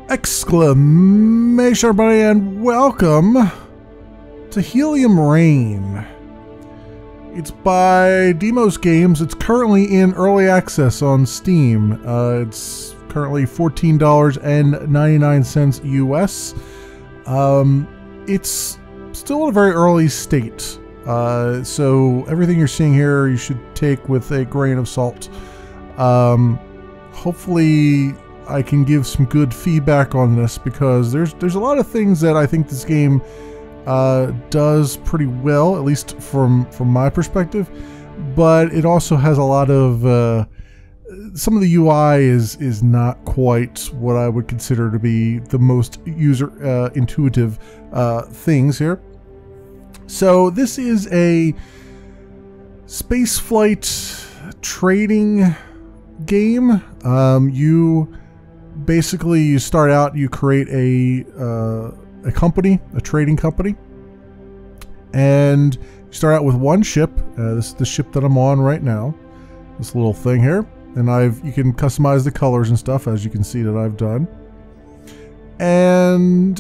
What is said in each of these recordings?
Exclamation, everybody, and welcome to Helium Rain. It's by Demos Games. It's currently in early access on Steam. It's currently $14.99 US. It's still in a very early state, so everything you're seeing here you should take with a grain of salt. Hopefully I can give some good feedback on this, because there's a lot of things that I think this game does pretty well, at least from my perspective, but it also has a lot of some of the UI is not quite what I would consider to be the most user intuitive things here. So this is a spaceflight trading game. You start out, you create a company, a trading company, and you start out with one ship. This is the ship that I'm on right now, this little thing here, and you can customize the colors and stuff, as you can see that I've done. And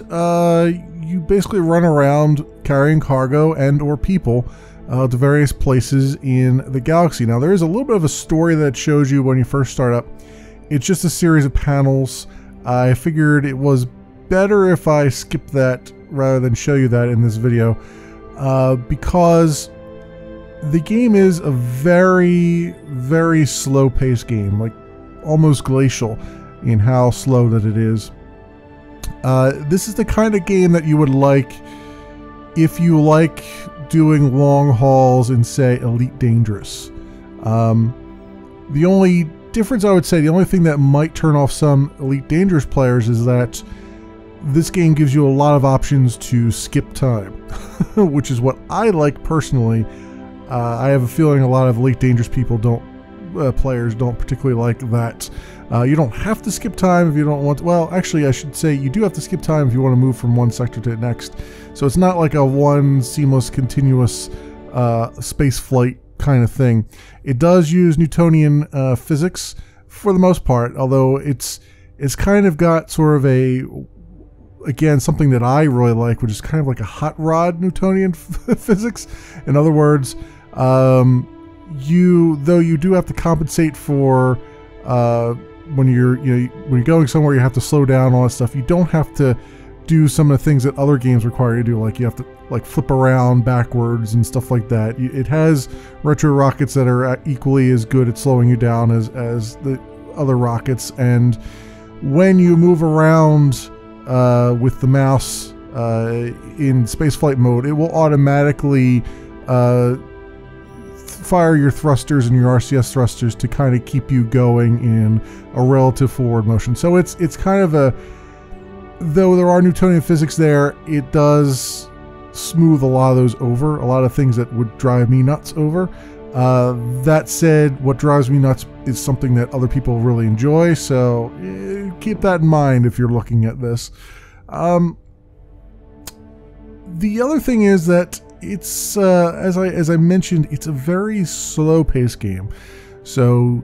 you basically run around carrying cargo and or people to various places in the galaxy. Now, there is a little bit of a story that shows you when you first start up. It's just a series of panels. I figured it was better if I skip that rather than show you that in this video, because the game is a very, very slow-paced game, like almost glacial in how slow that it is. This is the kind of game that you would like if you like doing long hauls in, say, Elite Dangerous. The only difference, I would say, the only thing that might turn off some Elite Dangerous players is that this game gives you a lot of options to skip time, which is what I like personally. I have a feeling a lot of Elite Dangerous people players don't particularly like that. You don't have to skip time if you don't want to. Well, actually, I should say you do have to skip time if you want to move from one sector to the next. So it's not like a one seamless, continuous space flight kind of thing. It does use Newtonian physics for the most part, although it's kind of got sort of again, something that I really like, which is kind of like a hot rod Newtonian physics. In other words, though you do have to compensate for when you're going somewhere, you have to slow down, all that stuff. You don't have to do some of the things that other games require you to do, like you have to flip around backwards and stuff like that. It has retro rockets that are equally as good at slowing you down as the other rockets, and when you move around with the mouse in spaceflight mode, it will automatically fire your thrusters and your RCS thrusters to kind of keep you going in a relative forward motion. So it's kind of though there are Newtonian physics there, it does smooth a lot of those over, a lot of things that would drive me nuts over. That said, what drives me nuts is something that other people really enjoy, so keep that in mind if you're looking at this. The other thing is that it's, as I mentioned, it's a very slow-paced game. So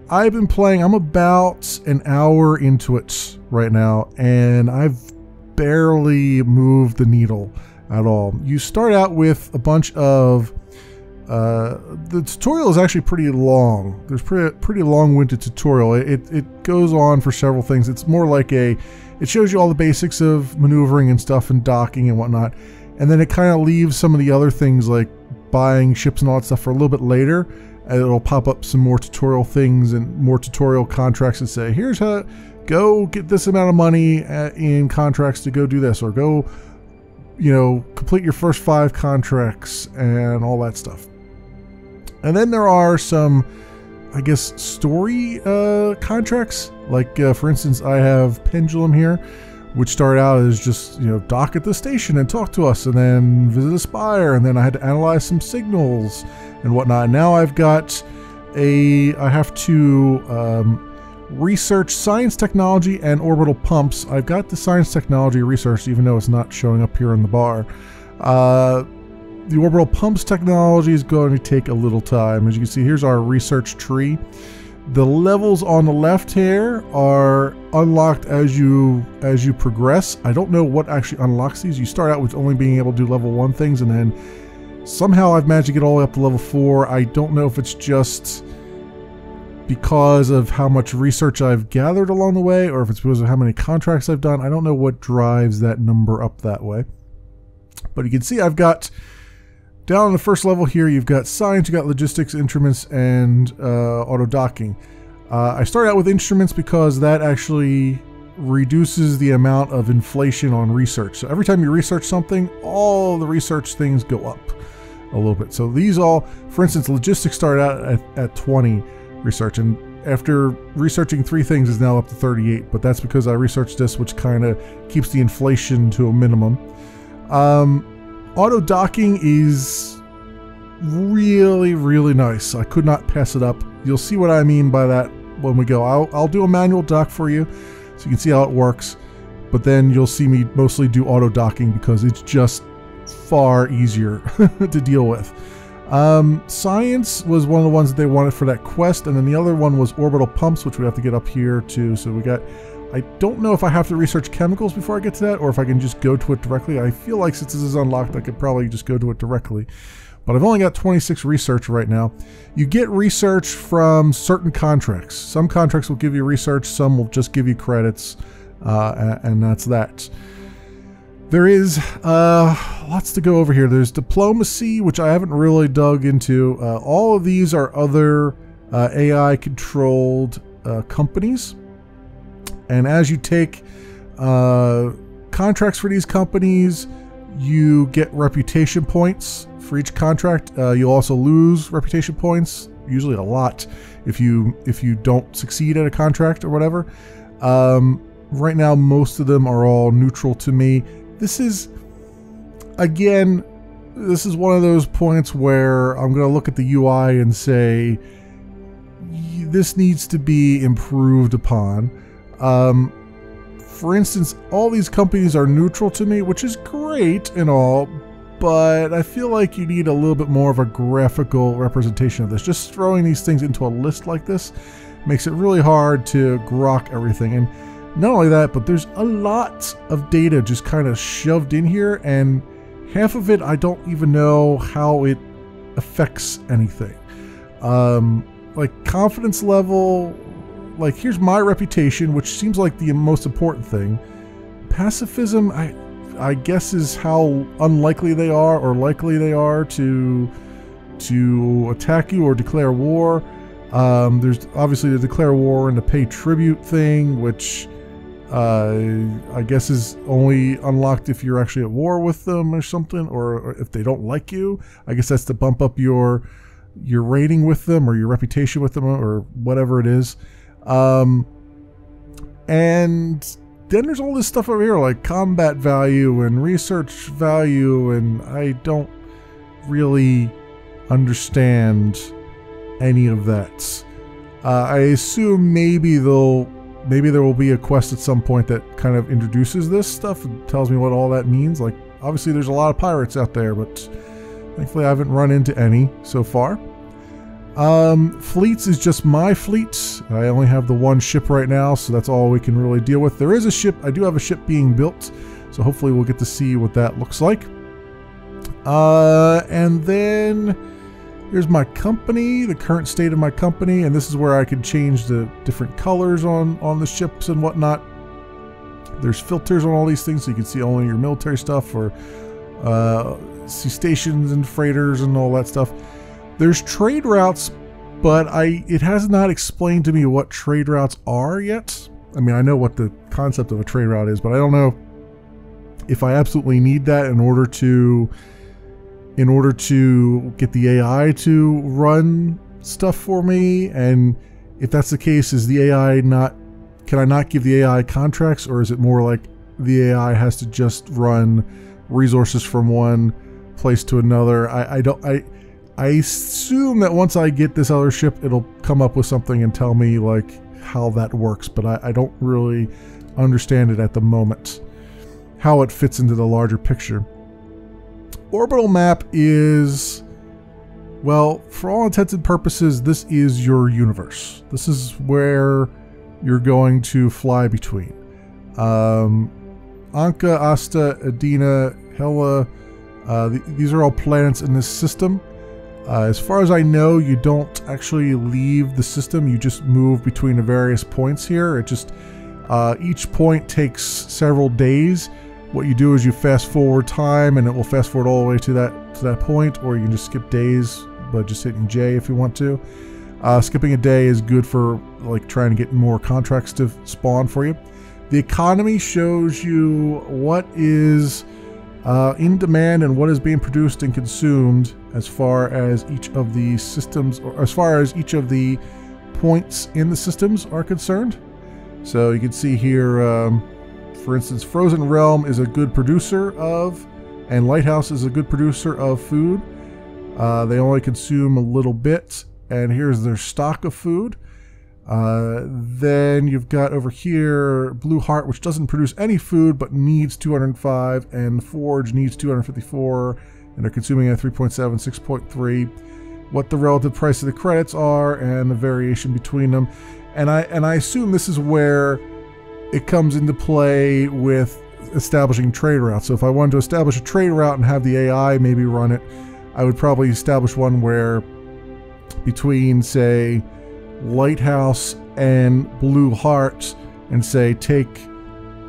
I've been playing, I'm about an hour into it right now, and I've barely moved the needle at all. You start out with a bunch of the tutorial is actually pretty long. There's pretty long-winded tutorial. It goes on for several things. It's more like it shows you all the basics of maneuvering and stuff and docking and whatnot, and then it kind of leaves some of the other things like buying ships and all that stuff for a little bit later, and it'll pop up some more tutorial things and more tutorial contracts that say, here's how, go get this amount of money in contracts to go do this, or go, complete your first 5 contracts and all that stuff. And then there are some, I guess, story contracts. Like, for instance, I have Pendulum here, which started out as just, dock at the station and talk to us, and then visit a spire, and then I had to analyze some signals and whatnot. And now I've got I have to research science technology and orbital pumps. I've got the science technology research, even though it's not showing up here in the bar. The orbital pumps technology is going to take a little time. As you can see, here's our research tree. The levels on the left here are unlocked as you progress. I don't know what actually unlocks these. You start out with only being able to do level 1 things, and then somehow I've managed to get all the way up to level 4. I don't know if it's just because of how much research I've gathered along the way, or if it's because of how many contracts I've done. I don't know what drives that number up that way. But you can see I've got, down on the first level here, you've got science, you've got logistics, instruments, and auto docking. I started out with instruments because that actually reduces the amount of inflation on research. So every time you research something, all the research things go up a little bit. So these all, for instance, logistics started out at 20 research, and after researching 3 things is now up to 38, but that's because I researched this, which kind of keeps the inflation to a minimum. Auto docking is really, really nice. I could not pass it up. You'll see what I mean by that when we go. I'll do a manual dock for you so you can see how it works, but then you'll see me mostly do auto docking because it's just far easier to deal with. Science was one of the ones that they wanted for that quest, and then the other one was orbital pumps, which we have to get up here too. So we got, I don't know if I have to research chemicals before I get to that, or if I can just go to it directly. I feel like since this is unlocked, I could probably just go to it directly. But I've only got 26 research right now. You get research from certain contracts. Some contracts will give you research, some will just give you credits, and that's that. There is lots to go over here. There's diplomacy, which I haven't really dug into. All of these are other AI-controlled companies. And as you take contracts for these companies, you get reputation points for each contract. You'll also lose reputation points, usually a lot, if you don't succeed at a contract or whatever. Right now, most of them are all neutral to me. This is, again, this is one of those points where I'm going to look at the UI and say, this needs to be improved upon. For instance, all these companies are neutral to me, which is great and all, but I feel like you need a little bit more of a graphical representation of this. Just throwing these things into a list like this makes it really hard to grok everything. And not only that, but there's a lot of data just kind of shoved in here, and half of it I don't even know how it affects anything. Like confidence level, like here's my reputation, which seems like the most important thing. Pacifism, I guess, is how unlikely they are or likely they are to attack you or declare war. There's obviously the declare war and the pay tribute thing, which I guess is only unlocked if you're actually at war with them or something, or if they don't like you. I guess that's to bump up your rating with them or your reputation with them or whatever it is. And then there's all this stuff over here like combat value and research value, and I don't really understand any of that. I assume maybe there will be a quest at some point that kind of introduces this stuff and tells me what all that means. Like, obviously there's a lot of pirates out there, but thankfully I haven't run into any so far. Fleets is just my fleet. I only have the one ship right now, so that's all we can really deal with. There is a ship. I do have a ship being built, so hopefully we'll get to see what that looks like. And then here's my company, the current state of my company, and this is where I can change the different colors on the ships and whatnot. There's filters on all these things, so you can see only your military stuff, or see stations and freighters and all that stuff. There's trade routes, but it has not explained to me what trade routes are yet. I mean, I know what the concept of a trade route is, but I don't know if I absolutely need that in order to get the AI to run stuff for me. And if that's the case, is the AI can I not give the AI contracts, or is it more like the AI has to just run resources from one place to another? I assume that once I get this other ship, it'll come up with something and tell me like how that works, but I don't really understand it at the moment, how it fits into the larger picture. Orbital map is Well, for all intents and purposes, this is your universe. This is where you're going to fly between. Anka, Asta, Adina, Hela, these are all planets in this system. As far as I know, you don't actually leave the system, you just move between the various points here. It just, each point takes several days. What you do is you fast forward time and it will fast forward all the way to that point, or you can just skip days by just hitting J if you want to. Skipping a day is good for like trying to get more contracts to spawn for you. The economy shows you what is in demand and what is being produced and consumed as far as each of the systems, or as far as each of the points in the systems are concerned. So you can see here, for instance, Frozen Realm is a good producer of, and Lighthouse is a good producer of food. They only consume a little bit, and here's their stock of food. Then you've got over here Blue Heart, which doesn't produce any food but needs 205, and Forge needs 254, and they're consuming at 3.7, 6.3. What the relative price of the credits are and the variation between them, and I assume this is where it comes into play with establishing trade routes. So if I wanted to establish a trade route and have the AI maybe run it, I would probably establish one where between, say, Lighthouse and Blue Heart, and say take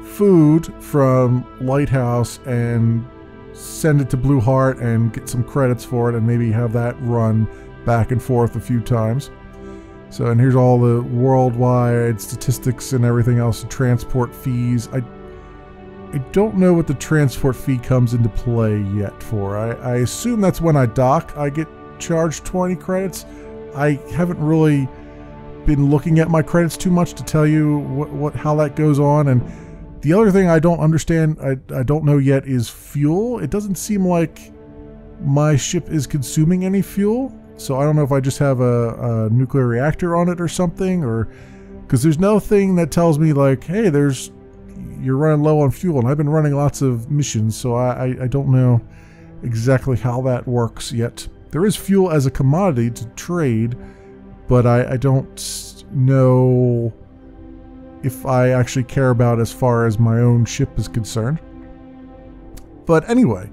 food from Lighthouse and send it to Blue Heart and get some credits for it, and maybe have that run back and forth a few times. So, and here's all the worldwide statistics and everything else, transport fees. I don't know what the transport fee comes into play yet for. I assume that's when I dock, I get charged 20 credits. I haven't really been looking at my credits too much to tell you how that goes on. And the other thing I don't understand, I don't know yet, is fuel. It doesn't seem like my ship is consuming any fuel. So I don't know if I just have a nuclear reactor on it or something, or because there's no thing that tells me like, hey, you're running low on fuel. And I've been running lots of missions, so I don't know exactly how that works yet. There is fuel as a commodity to trade, but I don't know if I actually care about as far as my own ship is concerned. But anyway,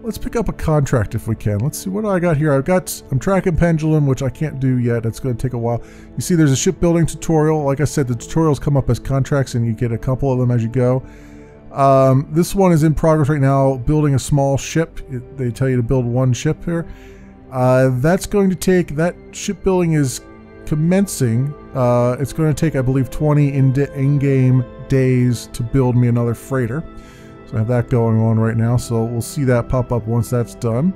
let's pick up a contract if we can. Let's see, what do I got here? I'm tracking Pendulum, which I can't do yet. It's going to take a while. You see there's a shipbuilding tutorial. Like I said, the tutorials come up as contracts and you get a couple of them as you go. This one is in progress right now, building a small ship. They tell you to build one ship here. That's going to take, that shipbuilding is commencing. It's going to take, I believe, 20 in-game days to build me another freighter. So I have that going on right now, so we'll see that pop up once that's done.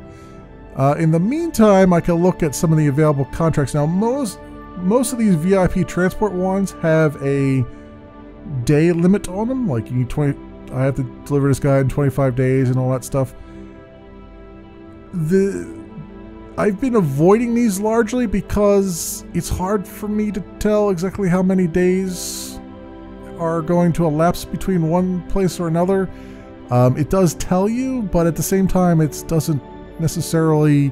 In the meantime, I can look at some of the available contracts. Now, most of these VIP transport ones have a day limit on them, like you need 20, I have to deliver this guy in 25 days and all that stuff. I've been avoiding these largely because it's hard for me to tell exactly how many days are going to elapse between one place or another. It does tell you, but at the same time, it doesn't necessarily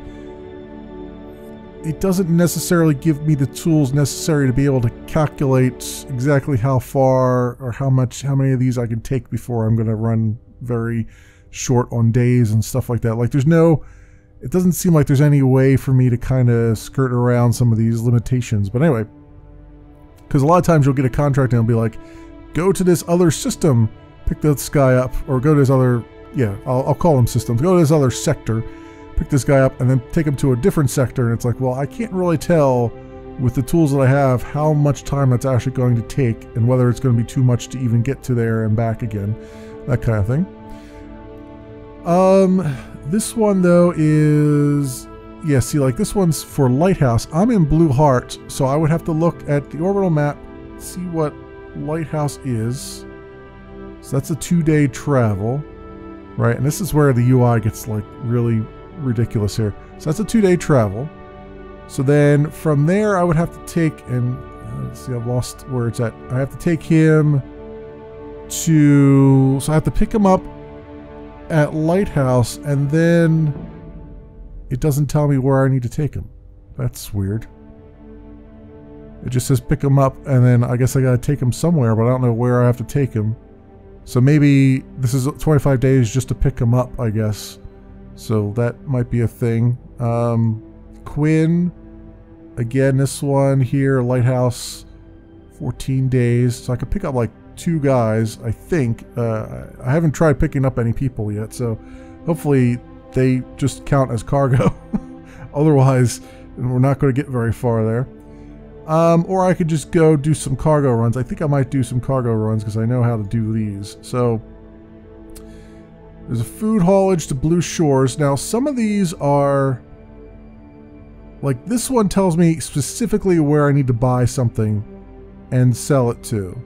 give me the tools necessary to be able to calculate exactly how far or how many of these I can take before I'm going to run very short on days and stuff like that. Like it doesn't seem like there's any way for me to kind of skirt around some of these limitations. But anyway, because a lot of times you'll get a contract and it'll be like, go to this other system, pick this guy up, or go to this other, yeah, I'll call them systems, go to this other sector, pick this guy up, and then take him to a different sector. And it's like, well, I can't really tell with the tools that I have how much time that's actually going to take and whether it's going to be too much to even get to there and back again, that kind of thing. This one though is, yeah, see, like this one's for Lighthouse. I'm in Blue Heart, so I would have to look at the orbital map, see what Lighthouse is. So that's a 2-day travel, right? And this is where the UI gets like really ridiculous here. So that's a 2-day travel. So then from there I would have to take, and let's see, I've lost where it's at. I have to take him to, so I have to pick him up at Lighthouse, and then it doesn't tell me where I need to take them. That's weird. It just says pick them up, and then I guess I gotta take them somewhere, but I don't know where I have to take them. So maybe this is 25 days just to pick them up, I guess. So that might be a thing. Quinn, again, this one here, Lighthouse, 14 days. So I could pick up like 2 guys, I think. I haven't tried picking up any people yet, so hopefully they just count as cargo. Otherwise, we're not going to get very far there. Or I could just go do some cargo runs. I think I might do some cargo runs because I know how to do these. So there's a food haulage to Blue Shores. Now some of these are, like this one tells me specifically where I need to buy something and sell it to.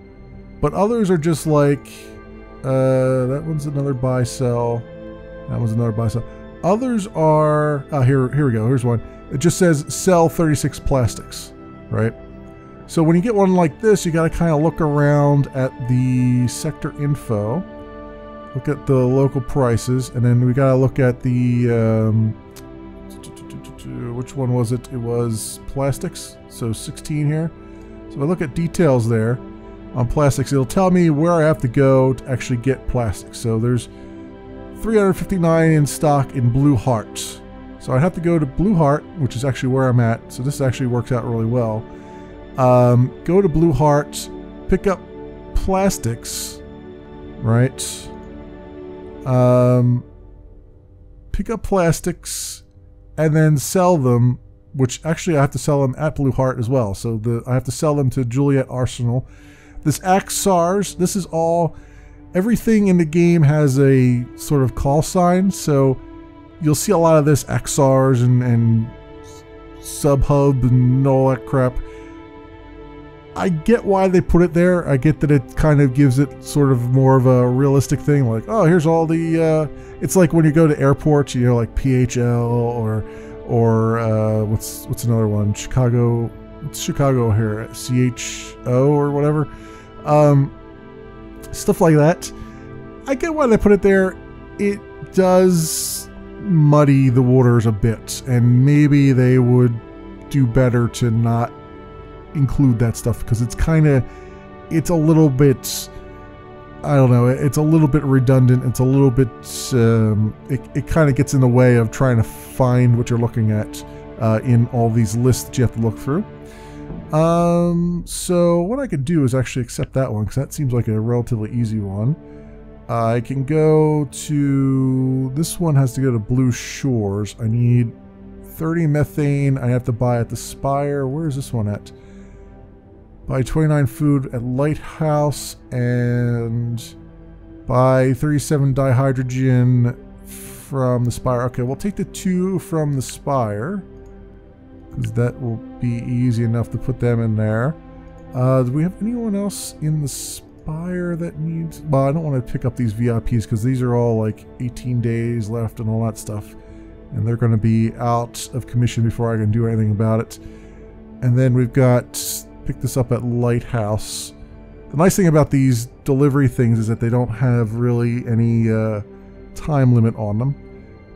But others are just like, that one's another buy sell. That one's another buy sell. Others are, here we go, here's one. It just says sell 36 plastics. Right? So when you get one like this, you got to kind of look around at the sector info, look at the local prices, and then we got to look at the, which one was it? It was plastics, so 16 here. So if I look at details there on plastics, it'll tell me where I have to go to actually get plastics. So there's 359 in stock in Blue Heart. So I have to go to Blue Heart, which is actually where I'm at. So this actually works out really well. Go to Blue Heart, pick up plastics, right? Pick up plastics and then sell them, which actually I have to sell them at Blue Heart as well. So I have to sell them to Juliet Arsenal. This Axars, this is all, everything in the game has a sort of call sign. So you'll see a lot of this XRs and Subhub and all that crap. I get why they put it there. I get that it kind of gives it sort of more of a realistic thing, like, oh, here's all the, it's like when you go to airports, you know, like PHL or what's another one? Chicago, it's Chicago here, CHO or whatever. Stuff like that. I get why they put it there. It does muddy the waters a bit, and maybe they would do better to not include that stuff, because it's a little bit, I don't know, it's a little bit redundant. It's a little bit, it kind of gets in the way of trying to find what you're looking at in all these lists that you have to look through. So what I could do is actually accept that one, because that seems like a relatively easy one. I can go to, this one has to go to Blue Shores. I need 30 methane. I have to buy at the Spire. Where is this one at? Buy 29 food at Lighthouse and buy 37 dihydrogen from the Spire. Okay, we'll take the 2 from the Spire, because that will be easy enough to put them in there. Do we have anyone else in the Spire that needs... Well, I don't want to pick up these VIPs because these are all like 18 days left and all that stuff. And they're going to be out of commission before I can do anything about it. And then we've got... Pick this up at Lighthouse. The nice thing about these delivery things is that they don't have really any time limit on them.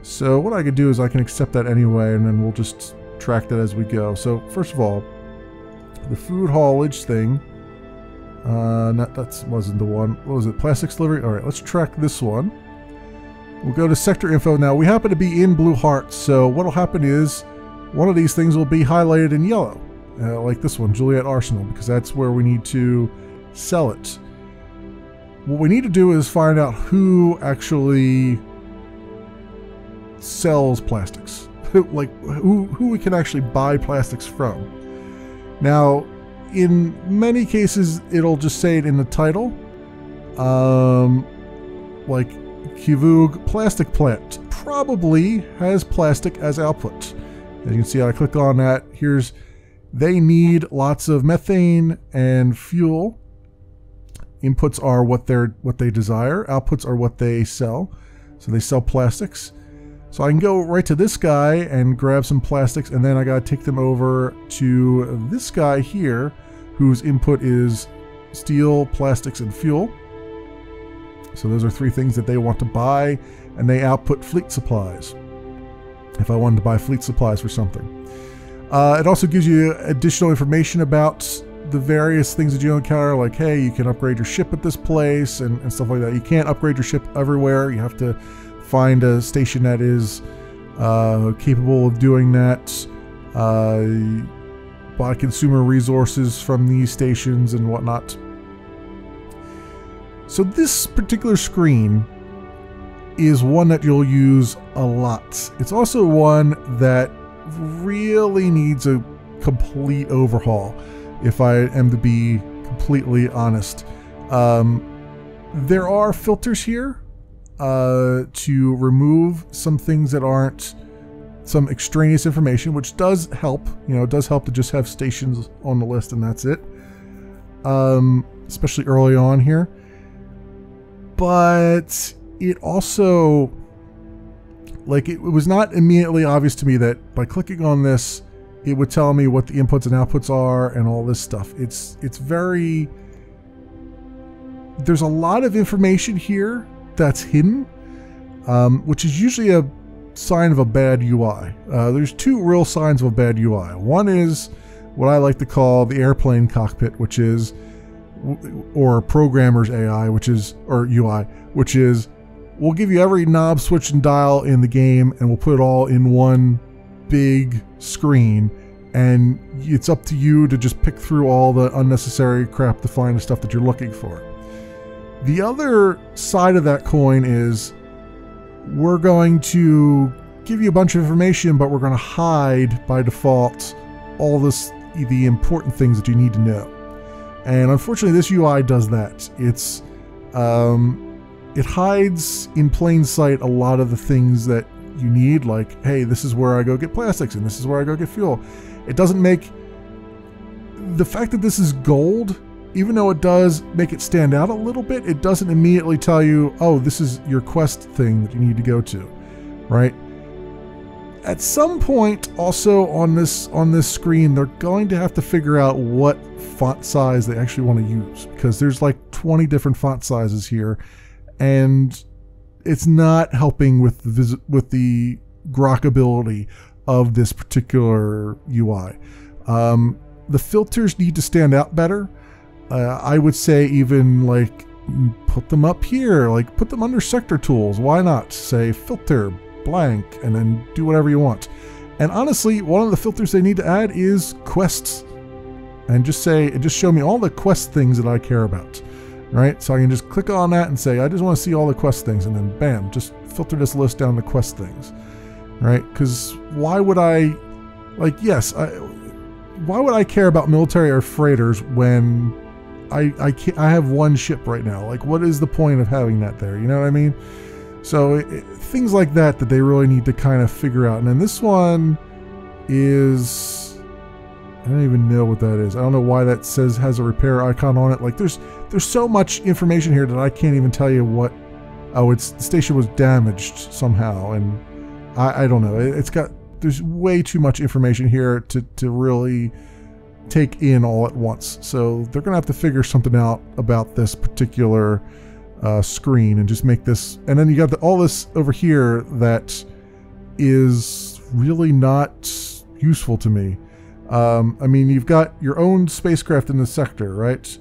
So what I could do is I can accept that anyway, and then we'll just track that as we go. So first of all, the food haulage thing, that wasn't the one. What was it? Plastics delivery? All right, let's track this one. We'll go to sector info. Now we happen to be in Blue Heart, so what'll happen is one of these things will be highlighted in yellow, like this one, Juliet Arsenal, because that's where we need to sell it. What we need to do is find out who actually sells plastics. Like who we can actually buy plastics from. Now, in many cases, it'll just say it in the title. Like Kivug Plastic Plant probably has plastic as output. As you can see, I click on that. They need lots of methane and fuel. Inputs are what they desire. Outputs are what they sell. So they sell plastics. So I can go right to this guy and grab some plastics, and then I gotta take them over to this guy here, whose input is steel, plastics, and fuel. So those are 3 things that they want to buy, and they output fleet supplies. if I wanted to buy fleet supplies for something. It also gives you additional information about the various things that you encounter, like, hey, you can upgrade your ship at this place and stuff like that. You can't upgrade your ship everywhere. You have to find a station that is capable of doing that. Buy consumer resources from these stations and whatnot. So this particular screen is one that you'll use a lot. It's also one that really needs a complete overhaul, if I am to be completely honest. There are filters here to remove some things that aren't some extraneous information, which does help. You know, it does help to just have stations on the list and that's it. Especially early on here. But it also, like, it was not immediately obvious to me that by clicking on this, it would tell me what the inputs and outputs are and all this stuff. It's very, there's a lot of information here that's hidden, which is usually a sign of a bad UI. There's two real signs of a bad UI. One is what I like to call the airplane cockpit, which is, or programmer's AI, which is, or UI, which is, we'll give you every knob, switch, and dial in the game, and we'll put it all in one big screen, and it's up to you to just pick through all the unnecessary crap to find the stuff that you're looking for. The other side of that coin is, we're going to give you a bunch of information, but we're going to hide by default all this, the important things that you need to know. And unfortunately, this UI does that. It's it hides in plain sight a lot of the things that you need, like, hey, this is where I go get plastics, and this is where I go get fuel. It doesn't make, the fact that this is gold, even though it does make it stand out a little bit, it doesn't immediately tell you, oh, this is your quest thing that you need to go to, right? At some point, also on this screen, they're going to have to figure out what font size they actually want to use, because there's like 20 different font sizes here, and it's not helping with the grokkability of this particular UI. The filters need to stand out better. I would say even like put them up here, like put them under sector tools. Why not? Say filter blank and then do whatever you want. And honestly, one of the filters they need to add is quests, and just show me all the quest things that I care about, right? So I can just click on that and say, I just want to see all the quest things, and then bam, just filter this list down to quest things, right? Because why would I, like, yes, why would I care about military or freighters when I have one ship right now? Like, what is the point of having that there? You know what I mean? So things like that they really need to kind of figure out. And then this one is, I don't even know what that is. I don't know why that has a repair icon on it. Like, there's so much information here that I can't even tell you what. Oh, the station was damaged somehow, and I don't know. There's way too much information here to really take in all at once. So they're gonna have to figure something out about this particular screen and just make this. And then you got all this over here that is really not useful to me. I mean, you've got your own spacecraft in the sector, right?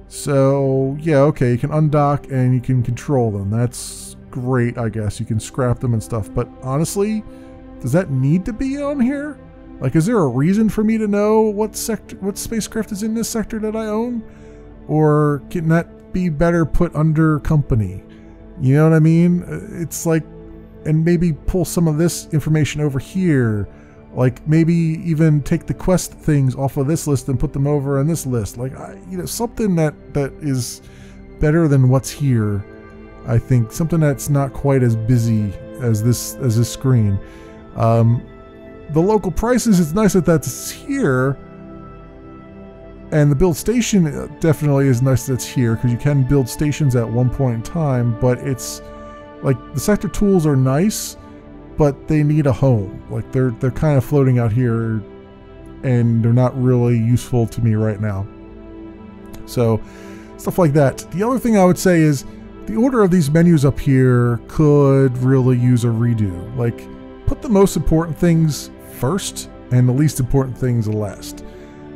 So yeah, okay, you can undock and you can control them. That's great, I guess. You can scrap them and stuff. But honestly, does that need to be on here? Like, is there a reason for me to know what spacecraft is in this sector that I own? Or can that be better put under company? You know what I mean? It's like, and maybe pull some of this information over here. Like, maybe even take the quest things off of this list and put them over on this list. Like, something that is better than what's here. I think something that's not quite as busy as this screen. The local prices, it's nice that that's here, and the build station definitely is nice that it's here, because you can build stations at one point in time, but it's like the sector tools are nice, but they need a home. Like, they're kind of floating out here, and they're not really useful to me right now. So stuff like that. The other thing I would say is the order of these menus up here could really use a redo. Like, put the most important things first and the least important things last.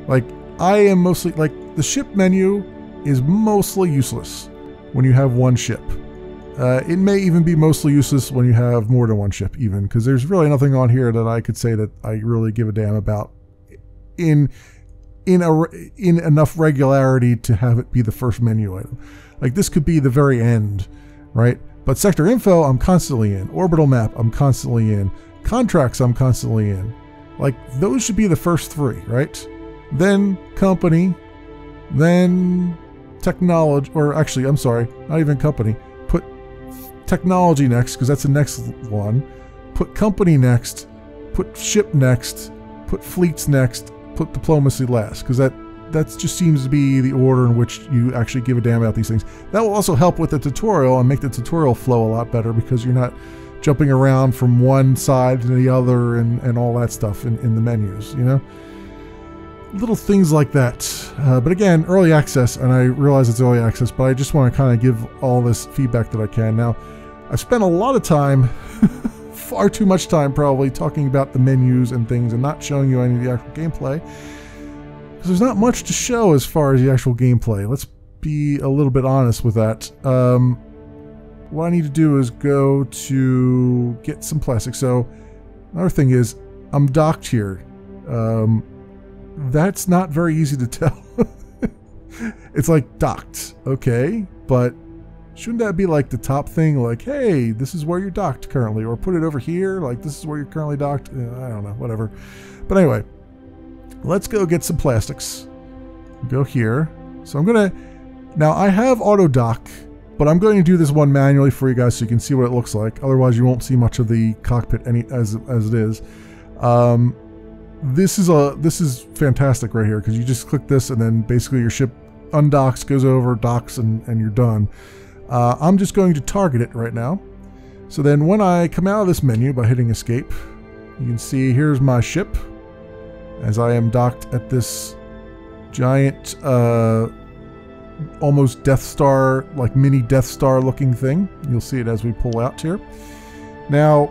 Like, I am mostly, like, the ship menu is mostly useless when you have one ship. It may even be mostly useless when you have more than one ship, even, because there's really nothing on here that I could say that I really give a damn about in enough regularity to have it be the first menu item. Like, this could be the very end, right? But sector info, I'm constantly in. Orbital map, I'm constantly in. Contracts, I'm constantly in. Like, those should be the first three, right? Then company, then technology, or actually, I'm sorry, not even company. Put technology next, because that's the next one. Put company next, put ship next, put fleets next, put diplomacy last, because that just seems to be the order in which you actually give a damn about these things. That will also help with the tutorial and make the tutorial flow a lot better, because you're not jumping around from one side to the other and all that stuff in the menus, you know? Little things like that. But again, early access, and I realize it's early access, but I just want to kind of give all this feedback that I can. Now, I've spent a lot of time, far too much time probably, talking about the menus and things and not showing you any of the actual gameplay. Because there's not much to show as far as the actual gameplay. Let's be a little bit honest with that. What I need to do is go to get some plastic. So, another thing is, I'm docked here. That's not very easy to tell. It's like docked, okay, but shouldn't that be like the top thing, like, hey, this is where you're docked currently, or put it over here, like this is where you're currently docked? I don't know, whatever. But anyway, let's go get some plastics. Go here. So I'm gonna, now I have auto dock, but I'm going to do this one manually for you guys so you can see what it looks like. Otherwise, you won't see much of the cockpit as it is. This is fantastic right here, because you just click this and then basically your ship undocks, goes over, docks, and you're done. I'm just going to target it right now. So then when I come out of this menu by hitting escape, you can see here's my ship as I am docked at this giant almost Death Star, like mini Death Star looking thing. You'll see it as we pull out here. Now,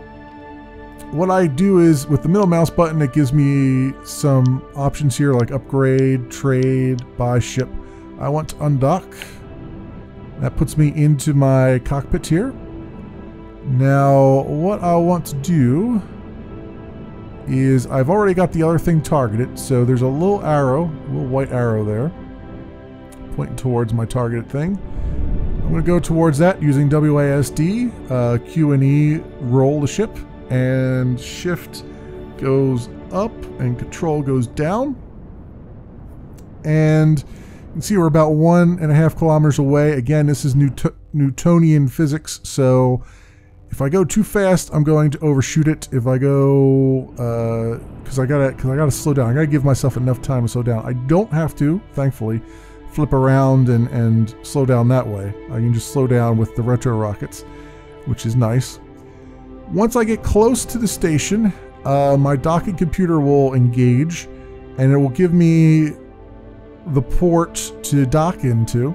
what I do is, with the middle mouse button, it gives me some options here, like upgrade, trade, buy ship. I want to undock. That puts me into my cockpit here. Now, what I want to do is, I've already got the other thing targeted, so there's a little arrow, a little white arrow there, pointing towards my targeted thing. I'm going to go towards that using WASD, Q and E, roll the ship, and shift goes up and control goes down. And you can see we're about 1.5 kilometers away. Again, this is Newtonian physics, so if I go too fast, I'm going to overshoot it. If I go, because I gotta slow down. I gotta give myself enough time to slow down. I don't have to, thankfully, flip around and slow down that way. I can just slow down with the retro rockets, which is nice. Once I get close to the station, my docking computer will engage, and it will give me the port to dock into.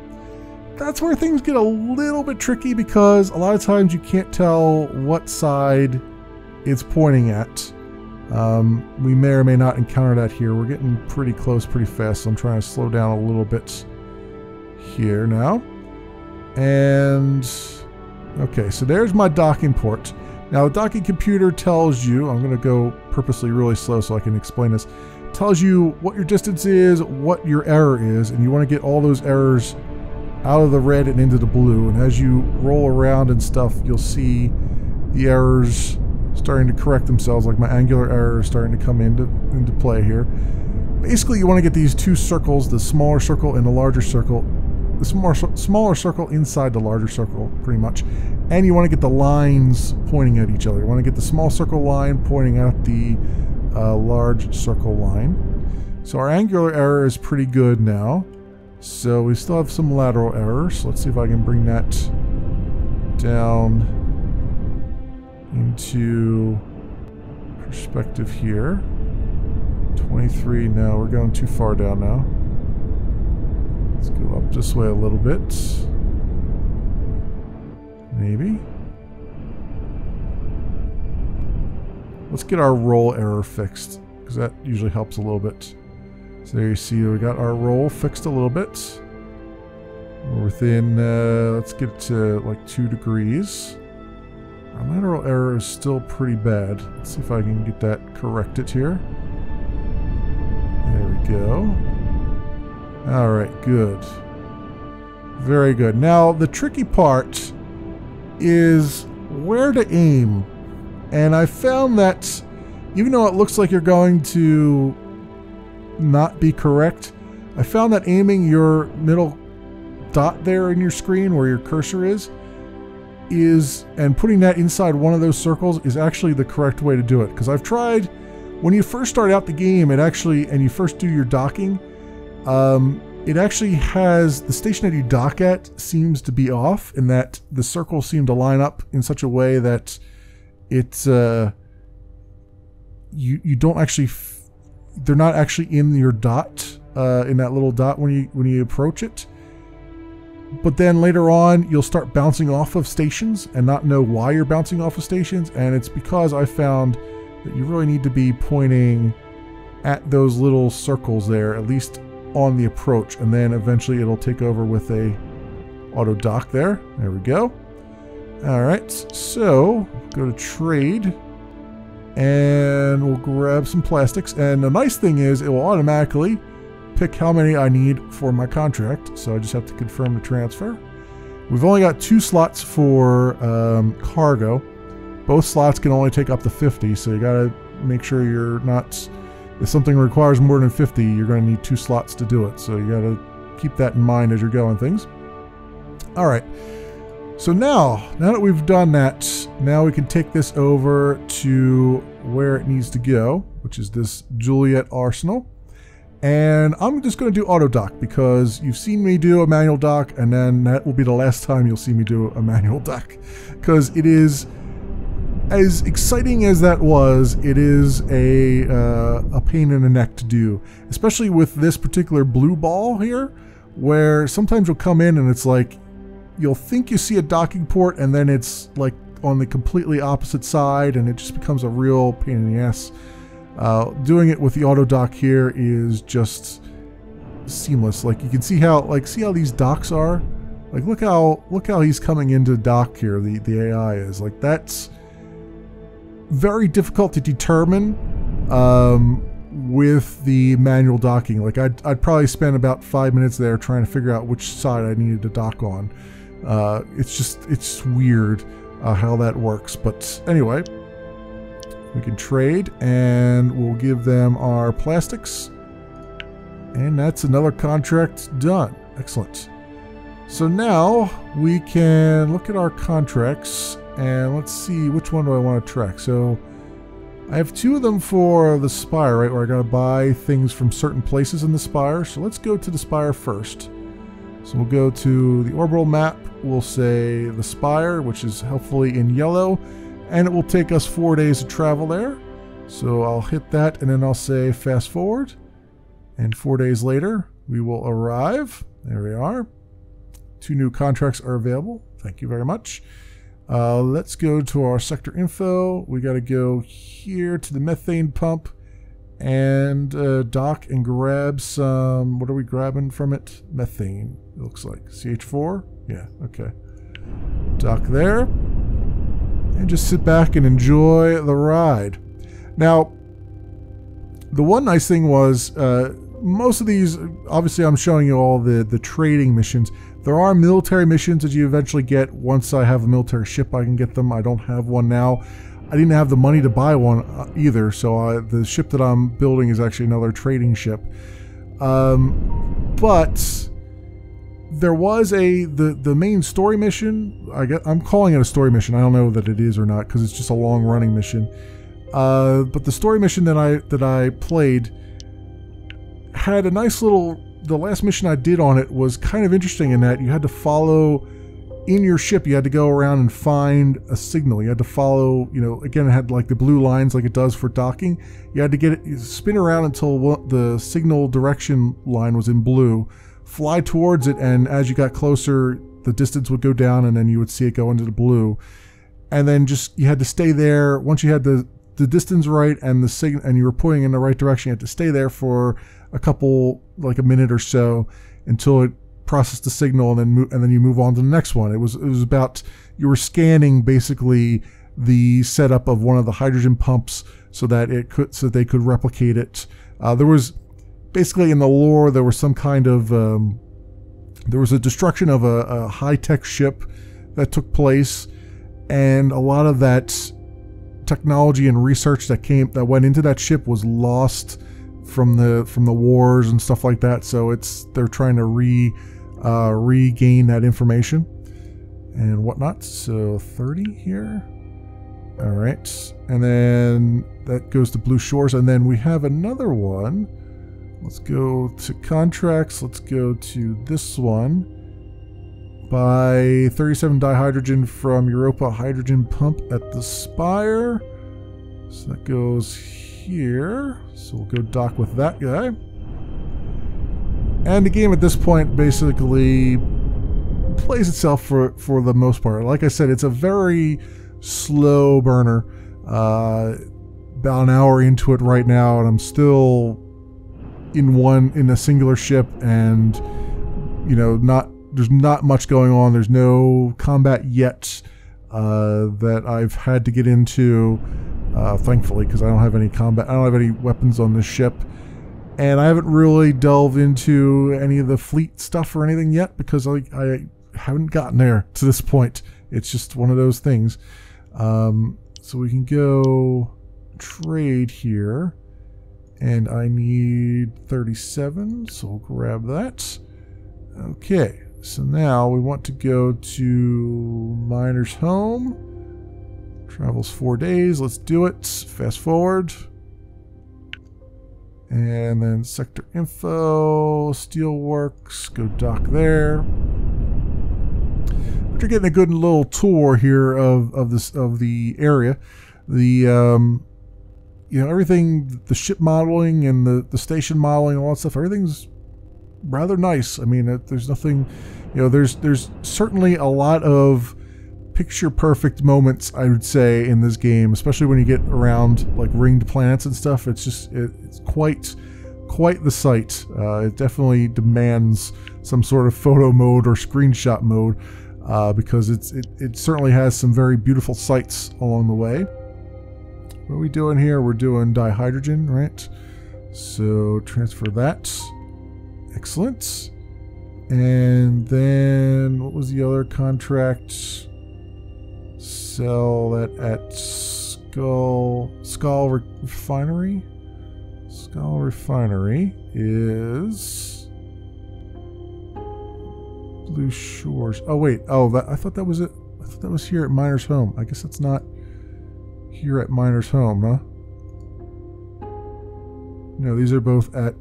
That's where things get a little bit tricky, because a lot of times you can't tell what side it's pointing at. We may or may not encounter that here. We're getting pretty close pretty fast, so I'm trying to slow down a little bit here now. And okay, so there's my docking port. Now the docking computer tells you, I'm going to go purposely really slow so I can explain this, tells you what your distance is, what your error is, and you want to get all those errors out of the red and into the blue. And as you roll around and stuff, you'll see the errors starting to correct themselves, like my angular error is starting to come into play here. Basically, you want to get these two circles, the smaller circle and the larger circle, the smaller circle inside the larger circle, pretty much. And you want to get the lines pointing at each other. You want to get the small circle line pointing at the large circle line. So our angular error is pretty good now. So we still have some lateral error. So let's see if I can bring that down into perspective here. 23, no, we're going too far down now. Let's go up this way a little bit. Maybe. Let's get our roll error fixed, because that usually helps a little bit. So there you see we got our roll fixed a little bit. We're within, let's get it to like 2 degrees. Our lateral error is still pretty bad. Let's see if I can get that corrected here. There we go. Alright, good. Very good. Now, the tricky part is where to aim. And I found that even though it looks like you're going to not be correct, I found that aiming your middle dot there in your screen where your cursor is and putting that inside one of those circles is actually the correct way to do it. Because I've tried, when you first start out the game, and you first do your docking, it actually has, the station that you dock at seems to be off, in that the circles seem to line up in such a way that it's, you don't actually, they're not actually in your dot, in that little dot when you approach it. But then later on, you'll start bouncing off of stations and not know why you're bouncing off of stations. And it's because I found that you really need to be pointing at those little circles there, at least on the approach. And then eventually it'll take over with a auto dock there. There we go. All right, so go to trade and we'll grab some plastics. And the nice thing is it will automatically pick how many I need for my contract, so I just have to confirm the transfer. We've only got 2 slots for cargo. Both slots can only take up to 50, so you gotta make sure you're not, if something requires more than 50, you're gonna need 2 slots to do it, so you gotta keep that in mind as you're going things. Alright, so now that we've done that, now we can take this over to where it needs to go, which is this Juliet Arsenal. And I'm just going to do auto dock because you've seen me do a manual dock, and then that will be the last time you'll see me do a manual dock, because it is, as exciting as that was, it is a pain in the neck to do, especially with this particular blue ball here, where sometimes you'll come in and it's like you'll think you see a docking port and then it's like on the completely opposite side, and it just becomes a real pain in the ass. Doing it with the auto dock here is just seamless. Like you can see how, see how these docks are. Like look how he's coming into dock here. The AI is like, that's very difficult to determine with the manual docking. Like I'd probably spend about 5 minutes there trying to figure out which side I needed to dock on. It's weird how that works. But anyway. We can trade, and we'll give them our plastics. And that's another contract done. Excellent. So now we can look at our contracts, and let's see, which one do I want to track? So I have 2 of them for the Spire, right, where I gotta buy things from certain places in the Spire. So let's go to the Spire first. So we'll go to the orbital map. We'll say the Spire, which is helpfully in yellow. And it will take us 4 days to travel there. So I'll hit that and then I'll say fast forward. And 4 days later, we will arrive. There we are. 2 new contracts are available. Thank you very much. Let's go to our sector info. We got to go here to the methane pump and dock and grab some, what are we grabbing from it? Methane, it looks like. CH4? Yeah, okay. Dock there. And just sit back and enjoy the ride. Now, the one nice thing was, most of these, obviously I'm showing you all the trading missions. There are military missions that you eventually get. Once I have a military ship, I can get them. I don't have one now. I didn't have the money to buy one either, so the ship that I'm building is actually another trading ship. But there was the main story mission. I'm calling it a story mission. I don't know that it is or not because it's just a long running mission. But the story mission that I played had a nice little. The last mission I did on it was kind of interesting in that you had to follow in your ship. You had to go around and find a signal. You had to follow. Again, it had like the blue lines like it does for docking. You had to get it spin around until the signal direction line was in blue. Fly towards it, and as you got closer, the distance would go down, and then you would see it go into the blue. And then you had to stay there. Once you had the the distance right and the signal, and you were pointing in the right direction, you had to stay there for a minute or so until it processed the signal, and then you move on to the next one. It was about, you were scanning basically the setup of one of the hydrogen pumps so that they could replicate it. There was basically, in the lore, there was some kind of there was a destruction of a high-tech ship that took place, and a lot of that technology and research that went into that ship was lost from the wars and stuff like that. So they're trying to regain that information and whatnot. So 30 here. All right, and then that goes to Blue Shores, and then we have another one. Let's go to contracts. Let's go to this one. Buy 37 dihydrogen from Europa hydrogen pump at the Spire. So that goes here. So we'll go dock with that guy. And the game at this point basically plays itself for the most part. Like I said, it's a very slow burner. About an hour into it right now, and I'm still in a singular ship, and there's not much going on. There's no combat yet that I've had to get into, thankfully, because I don't have any combat. I don't have any weapons on this ship, and I haven't really delved into any of the fleet stuff or anything yet, because I haven't gotten there to this point. It's just one of those things. So we can go trade here, and I need 37, so we'll grab that. Okay, so now we want to go to Miner's Home. Travels 4 days. Let's do it. Fast forward. And then sector info, steelworks, go dock there. But you're getting a good little tour here of the area. The everything, the ship modeling and the station modeling, all that stuff, everything's rather nice. I mean, there's nothing, there's certainly a lot of picture perfect moments, I would say, in this game, especially when you get around like ringed planets and stuff. It's quite the sight. It definitely demands some sort of photo mode or screenshot mode, because it certainly has some very beautiful sights along the way. What are we doing here? We're doing dihydrogen, right? So transfer that. Excellent. And then what was the other contract? Sell that at Skull Refinery. Skull Refinery is Blue Shores. Oh wait. Oh, I thought that was it. I thought that was here at Miner's Home. I guess that's not here at Miner's Home, huh? No, these are both at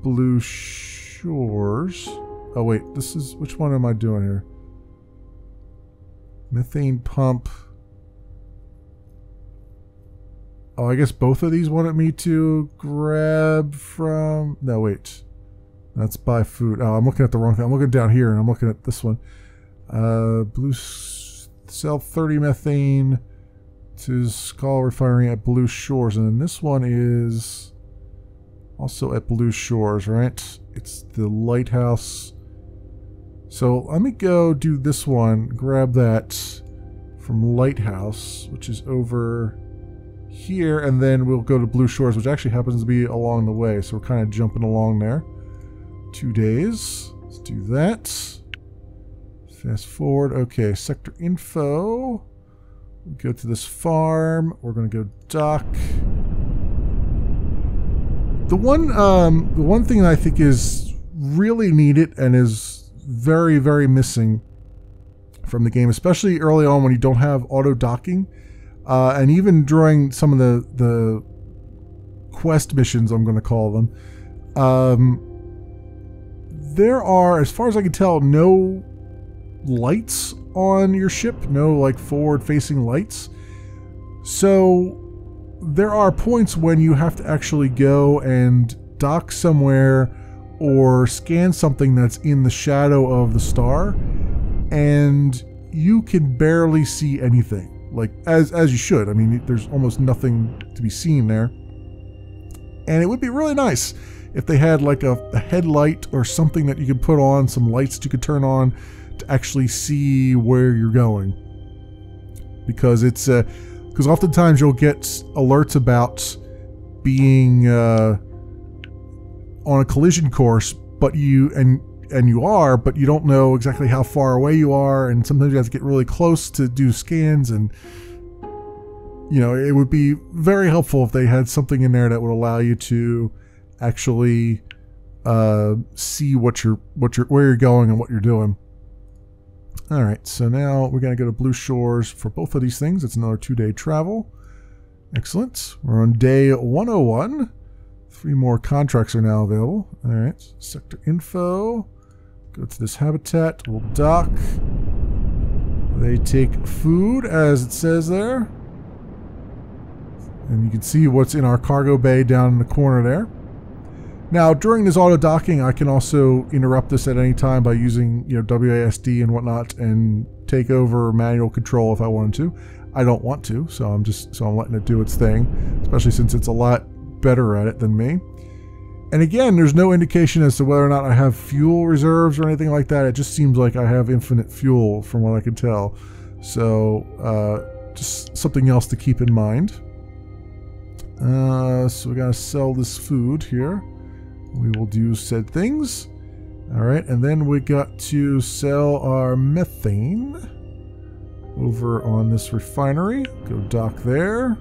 Blue Shores. Oh wait, this is, which one am I doing here? Methane pump. Oh, I guess both of these wanted me to grab from... No, wait. That's buy food. Oh, I'm looking at the wrong thing. I'm looking down here, and I'm looking at this one. Sell 30 methane to Skull Refinery at Blue Shores. And then this one is also at Blue Shores, right? It's the lighthouse. So let me go do this one. Grab that from Lighthouse, which is over here, and then we'll go to Blue Shores, which actually happens to be along the way, so we're kind of jumping along there. 2 days. Let's do that. Fast forward. Okay, sector info. We go to this farm. We're going to go dock. The one thing that I think is really needed and is very, very missing from the game, especially early on when you don't have auto docking, and even during some of the quest missions, I'm going to call them, there are, as far as I can tell, no lights on your ship, no like forward-facing lights. So there are points when you have to actually go and dock somewhere or scan something that's in the shadow of the star, and you can barely see anything. like as you should. I mean, there's almost nothing to be seen there. And it would be really nice if they had like a headlight or something that you could put on, some lights that you could turn on to actually see where you're going. Because it's because oftentimes you'll get alerts about being on a collision course, but you don't know exactly how far away you are, and sometimes you have to get really close to do scans, and you know, it would be very helpful if they had something in there that would allow you to actually see where you're going and what you're doing. All right, so now we're going to go to Blue Shores for both of these things. It's another 2-day travel. Excellent. We're on day 101. 3 more contracts are now available. All right, sector info. Go to this habitat. We'll dock. They take food, as it says there. And you can see what's in our cargo bay down in the corner there. Now, during this auto docking, I can also interrupt this at any time by using, you know, WASD and whatnot, and take over manual control if I wanted to. I don't want to, so I'm letting it do its thing, especially since it's a lot better at it than me. And again, there's no indication as to whether or not I have fuel reserves or anything like that. It just seems like I have infinite fuel from what I can tell. So just something else to keep in mind. So we gotta sell this food here. We will do said things. All right, and then we got to sell our methane over on this refinery. Go dock there.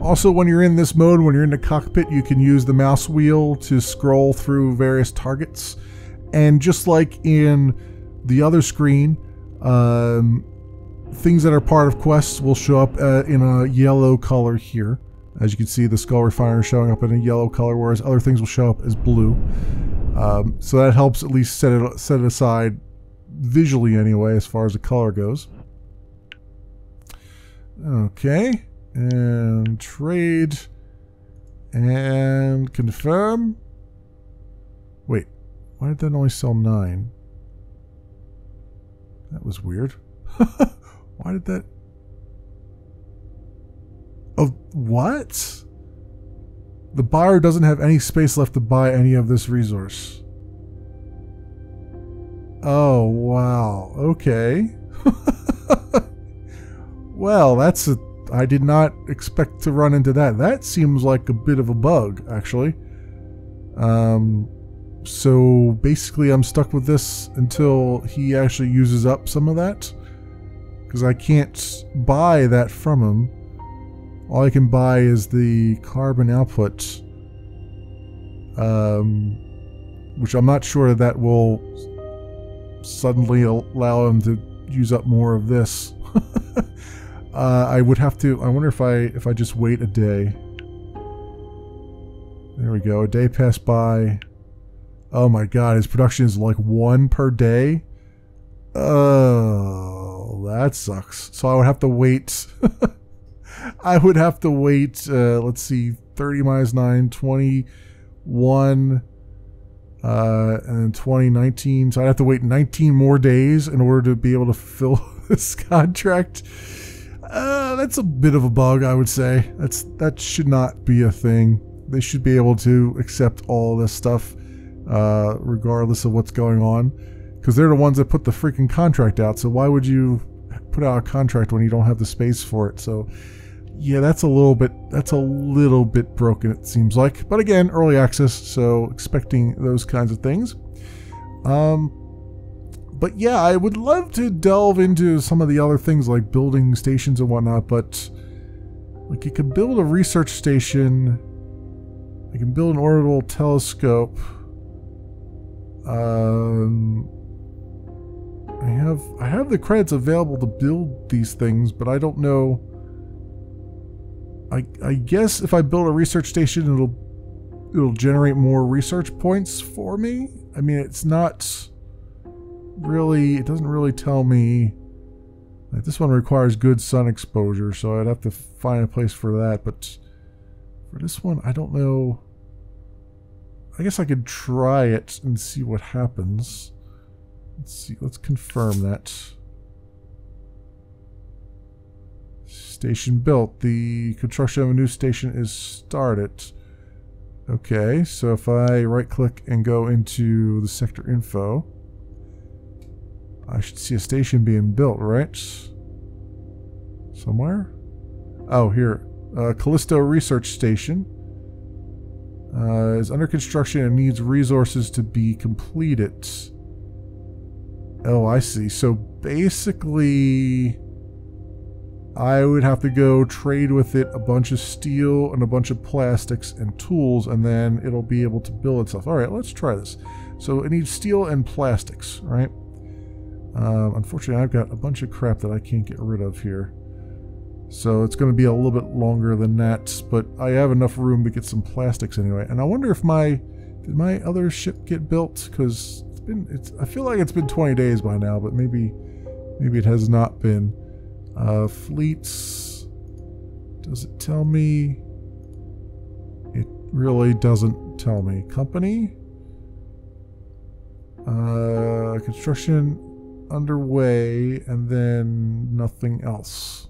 Also, when you're in this mode, when you're in the cockpit, you can use the mouse wheel to scroll through various targets. And just like in the other screen, things that are part of quests will show up in a yellow color here. As you can see, the Skull Refiner is showing up in a yellow color, whereas other things will show up as blue. So that helps at least set it aside visually anyway, as far as the color goes. Okay, and trade, and confirm. Wait, why did that only sell 9? That was weird. Why did that... Oh, what? The buyer doesn't have any space left to buy any of this resource. Oh, wow. Okay. Well, that's a... I did not expect to run into that. That seems like a bit of a bug, actually. So basically I'm stuck with this until he actually uses up some of that. Because I can't buy that from him. All I can buy is the carbon output, which I'm not sure that will suddenly allow him to use up more of this. I would have to. I wonder if I just wait a day. There we go. A day passed by. Oh my God, his production is like 1 per day. Oh, that sucks. So I would have to wait. I would have to wait, let's see, 30 minus 9, 21, and then 2019. So I'd have to wait 19 more days in order to be able to fulfill this contract. That's a bit of a bug, I would say. That should not be a thing. They should be able to accept all this stuff, regardless of what's going on. Because they're the ones that put the freaking contract out. So why would you put out a contract when you don't have the space for it? So... yeah, that's a little bit broken, it seems like. But again, early access, so expecting those kinds of things. But yeah, I would love to delve into some of the other things like building stations and whatnot, but like you can build a research station, I can build an orbital telescope. I have the credits available to build these things, but I don't know. I guess if I build a research station, it'll generate more research points for me. I mean, it's not really, it doesn't really tell me. Like, this one requires good sun exposure, so I'd have to find a place for that. But for this one, I don't know. I guess I could try it and see what happens. Let's see, let's confirm that. Station built. The construction of a new station is started. Okay, so if I right-click and go into the sector info, I should see a station being built, right? Somewhere? Oh, here. Callisto Research Station is under construction and needs resources to be completed. Oh, I see. So basically, I would have to go trade with it a bunch of steel and a bunch of plastics and tools, and then it'll be able to build itself. All right, let's try this. So it needs steel and plastics, right? Unfortunately, I've got a bunch of crap that I can't get rid of here. So it's going to be a little bit longer than that, but I have enough room to get some plastics anyway. And I wonder if did my other ship get built? Because I feel like it's been 20 days by now, but maybe it has not been. Fleets, does it tell me? It really doesn't tell me. Company, construction underway, and then nothing else.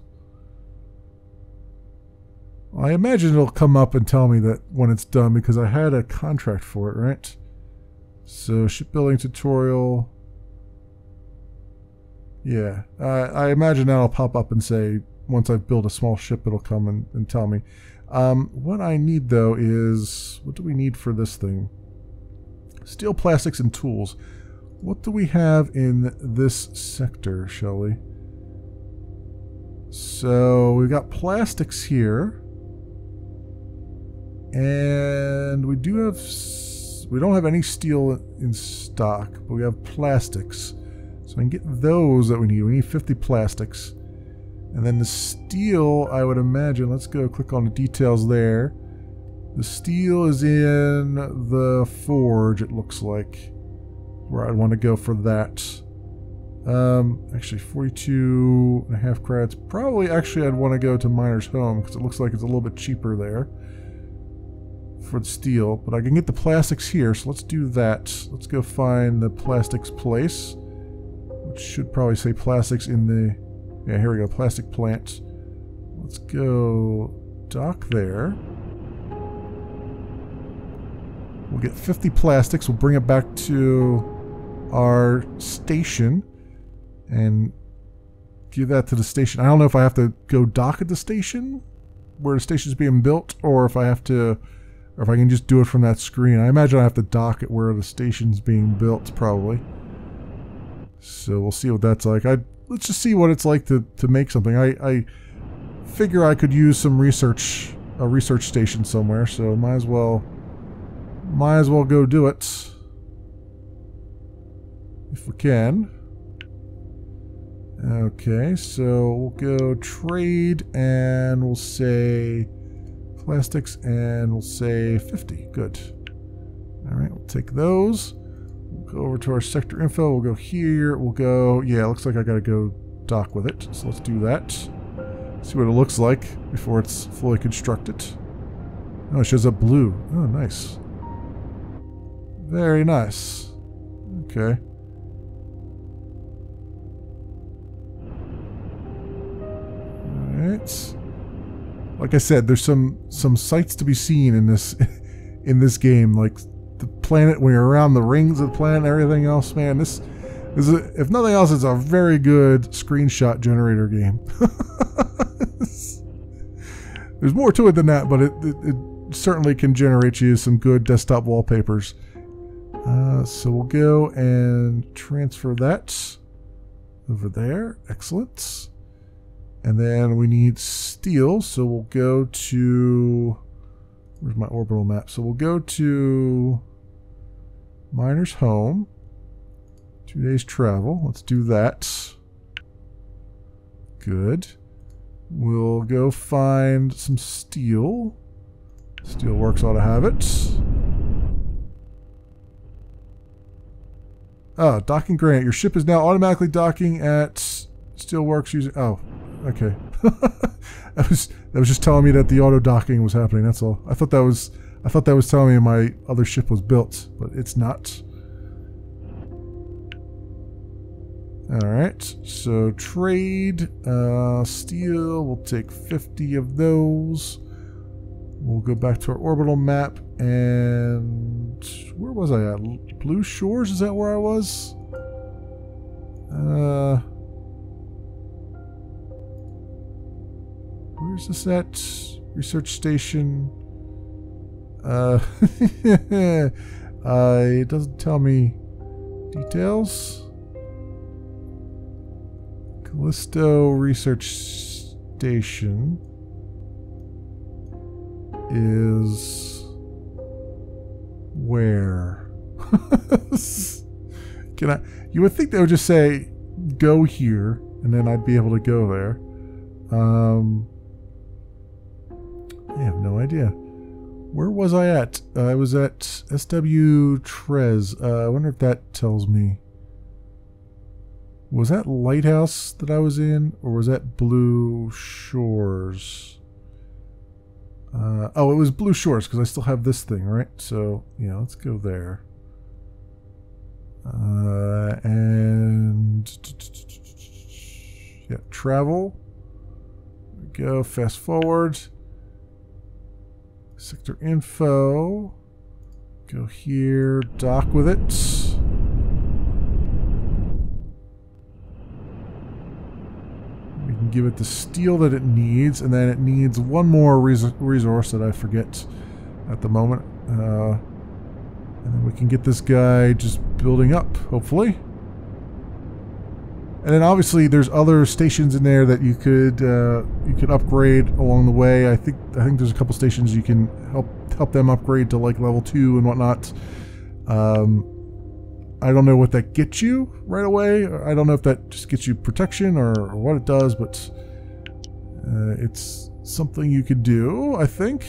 I imagine it'll come up and tell me that when it's done, because I had a contract for it, right? So shipbuilding tutorial. Yeah, I imagine that'll pop up and say, once I've built a small ship, it'll come and tell me. What I need, though, is... What do we need for this thing? Steel, plastics, and tools. What do we have in this sector, shall we? So, we've got plastics here. And we do have... We don't have any steel in stock, but we have plastics. So I can get those that we need. We need 50 plastics. And then the steel, I would imagine, let's go click on the details there. The steel is in the forge, it looks like, where I'd want to go for that. Actually 42.5 credits. Probably, actually, I'd want to go to Miner's Home, because it looks like it's a little bit cheaper there for the steel. But I can get the plastics here, so let's do that. Let's go find the plastics place. Which should probably say plastics in the... Yeah, here we go, plastic plant. Let's go dock there. We'll get 50 plastics. We'll bring it back to our station and give that to the station. I don't know if I have to go dock at the station where the station's being built, or if I have to, or if I can just do it from that screen. I imagine I have to dock it where the station's being built, probably. So we'll see what that's like. Let's just see what it's like to make something. I figure I could use some research, a research station somewhere, so might as well go do it if we can. Okay, so we'll go trade, and we'll say plastics, and we'll say 50. Good. All right, we'll take those. We'll go over to our sector info. We'll go here. We'll go... Yeah, it looks like I gotta go dock with it. So let's do that. See what it looks like before it's fully constructed. Oh, it shows up blue. Oh, nice. Very nice. Okay. Alright. Like I said, there's some sights to be seen in this game. Like the planet, when you're around the rings of the planet and everything else, man, this is if nothing else, it's a very good screenshot generator game. There's more to it than that, but it certainly can generate you some good desktop wallpapers. So we'll go and transfer that over there. Excellent. And then we need steel, so we'll go to... Where's my orbital map? So we'll go to Miner's Home. 2 days travel. Let's do that. Good. We'll go find some steel. Steelworks ought to have it. Oh, docking granite. Your ship is now automatically docking at Steelworks using... Oh, okay. that was just telling me that the auto docking was happening. That's all. I thought that was telling me my other ship was built, but it's not. Alright, so trade, steel, we'll take 50 of those. We'll go back to our orbital map, and where was I at? Blue Shores, is that where I was? Where's this at? Research station. It doesn't tell me details. Callisto Research Station is where? You would think they would just say go here and then I'd be able to go there. I have no idea. Where was I at? I was at SW Trez. I wonder if that tells me. Was that Lighthouse that I was in, or was that Blue Shores? Oh, it was Blue Shores, because I still have this thing, right? So, yeah, let's go there. And... yeah, travel. There we go, fast forward. Sector info. Go here, dock with it. We can give it the steel that it needs, and then it needs one more resource that I forget at the moment. And then we can get this guy just building up, hopefully. And then obviously there's other stations in there that you could upgrade along the way. I think there's a couple stations you can help them upgrade to like level 2 and whatnot. I don't know what that gets you right away. I don't know if that just gets you protection or what it does, but it's something you could do, I think.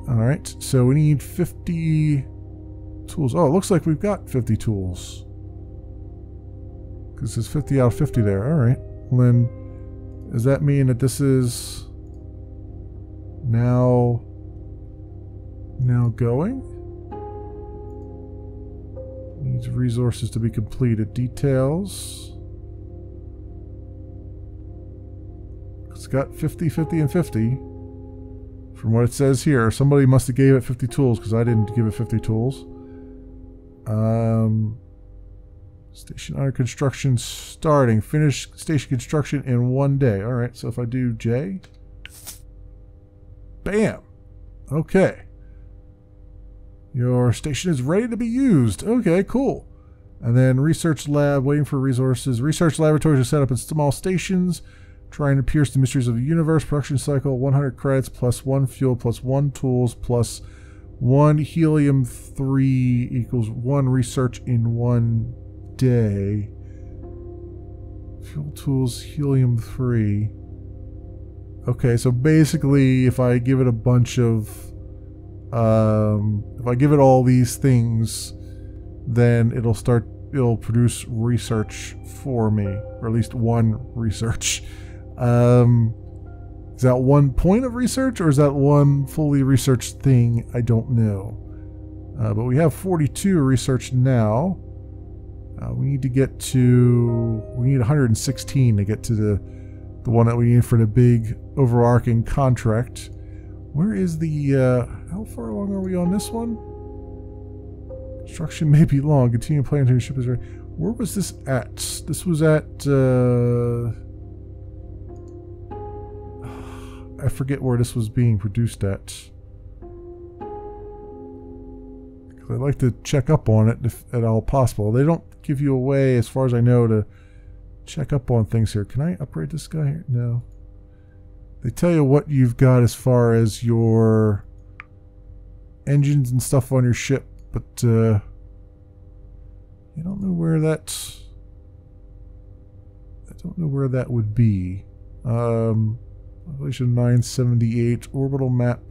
Alright, so we need 50 tools. Oh, it looks like we've got 50 tools. Because there's 50 out of 50 there. Alright. Well then, does that mean that this is now going? Needs resources to be completed. Details. It's got 50, 50, and 50. From what it says here, somebody must have gave it 50 tools because I didn't give it 50 tools. Station under construction starting. Finish station construction in 1 day. Alright, so if I do J. Bam! Okay. Your station is ready to be used. Okay, cool. And then research lab, waiting for resources. Research laboratories are set up in small stations, trying to pierce the mysteries of the universe. Production cycle, 100 credits, plus 1 fuel, plus 1 tools, plus 1 helium-3 equals 1 research in 1 day. Fuel tools, helium-3. Okay, so basically, if I give it a bunch of... if I give it all these things, then it'll produce research for me, or at least 1 research. Is that 1 point of research, or is that 1 fully researched thing? I don't know. But we have 42 research now. We need to get to... we need 116 to get to the one that we need for the big overarching contract. Where is the... how far along are we on this one? Construction may be long. Continue planning until your ship is ready. Where was this at? This was at... I forget where this was being produced at. I'd like to check up on it if at all possible. They don't give you a way, as far as I know, to check up on things here. Can I upgrade this guy here? No. They tell you what you've got as far as your engines and stuff on your ship, but you don't know where that... I don't know where that would be. Population 978, orbital map.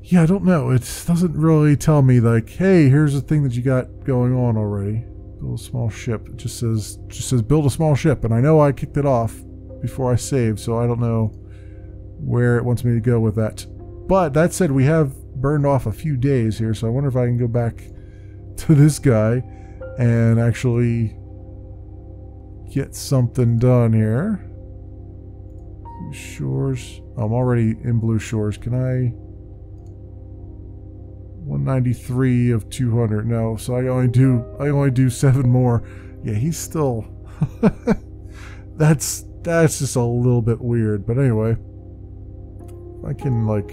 Yeah, I don't know. It doesn't really tell me like, hey, here's the thing that you got going on already. Build a small ship. It just says build a small ship, and I know I kicked it off before I saved, so I don't know where it wants me to go with that. But that said, we have burned off a few days here, so I wonder if I can go back to this guy and actually get something done here. Blue Shores. I'm already in Blue Shores. Can I? 193 of 200. No, so I only do 7 more. Yeah, he's still. That's just a little bit weird. But anyway, if I can like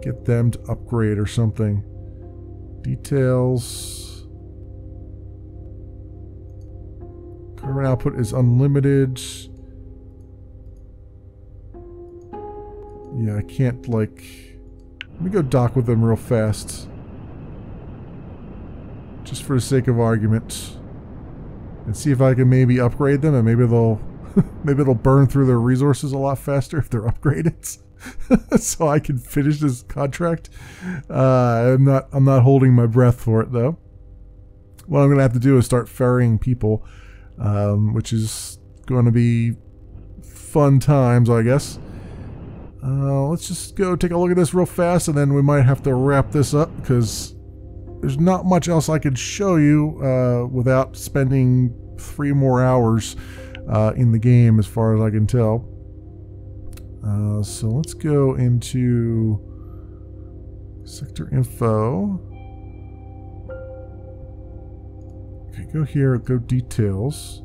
get them to upgrade or something. Details. Carbon output is unlimited. Yeah, I can't like. Let me go dock with them real fast. Just for the sake of argument. And see if I can maybe upgrade them, and maybe they'll maybe it'll burn through their resources a lot faster if they're upgraded. So I can finish this contract. I'm not holding my breath for it though. What I'm gonna have to do is start ferrying people, which is going to be fun times, I guess. Let's just go take a look at this real fast, and then we might have to wrap this up because there's not much else I could show you without spending 3 more hours in the game, as far as I can tell. So let's go into sector info. Okay, go here, go details.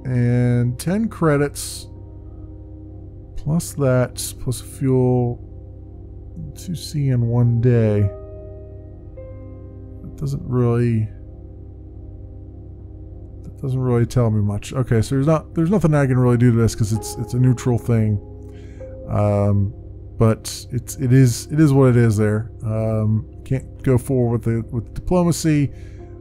And 10 credits. Plus that, plus fuel, 2C in 1 day. That doesn't really tell me much. Okay, so there's nothing I can really do to this because it's a neutral thing. But it is what it is there. Can't go forward with diplomacy.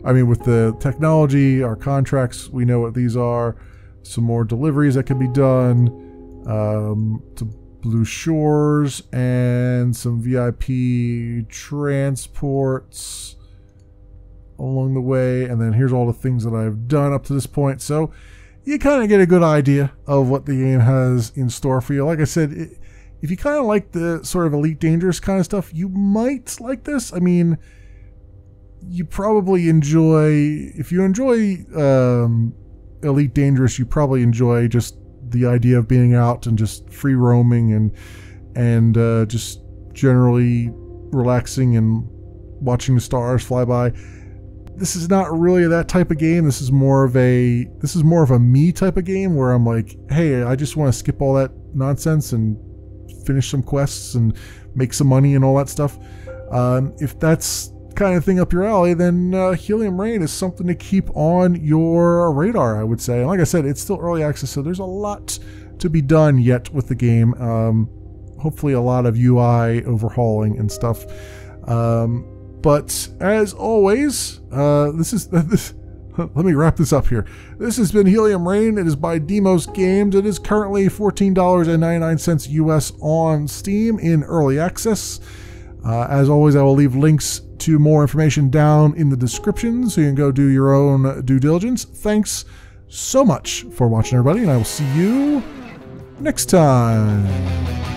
I mean, with the technology, our contracts, we know what these are. Some more deliveries that can be done. To Blue Shores and some VIP transports along the way, and then here's all the things that I've done up to this point. So you kind of get a good idea of what the game has in store for you. Like I said, if you kind of like the sort of Elite Dangerous kind of stuff, you might like this. I mean, you probably enjoy, if you enjoy Elite Dangerous, you probably enjoy just the idea of being out and just free roaming and just generally relaxing and watching the stars fly by. This is not really that type of game. This is more of a me type of game where I'm like, hey, I just want to skip all that nonsense and finish some quests and make some money and all that stuff. If that's kind of thing up your alley, then Helium Rain is something to keep on your radar, I would say. And like I said, it's still early access, so there's a lot to be done yet with the game. Hopefully a lot of UI overhauling and stuff. But as always, let me wrap this up here. This has been Helium Rain. It is by Demos Games. It is currently $14.99 US on Steam in early access. As always, I will leave links to more information down in the description so you can go do your own due diligence. Thanks so much for watching, everybody, and I will see you next time.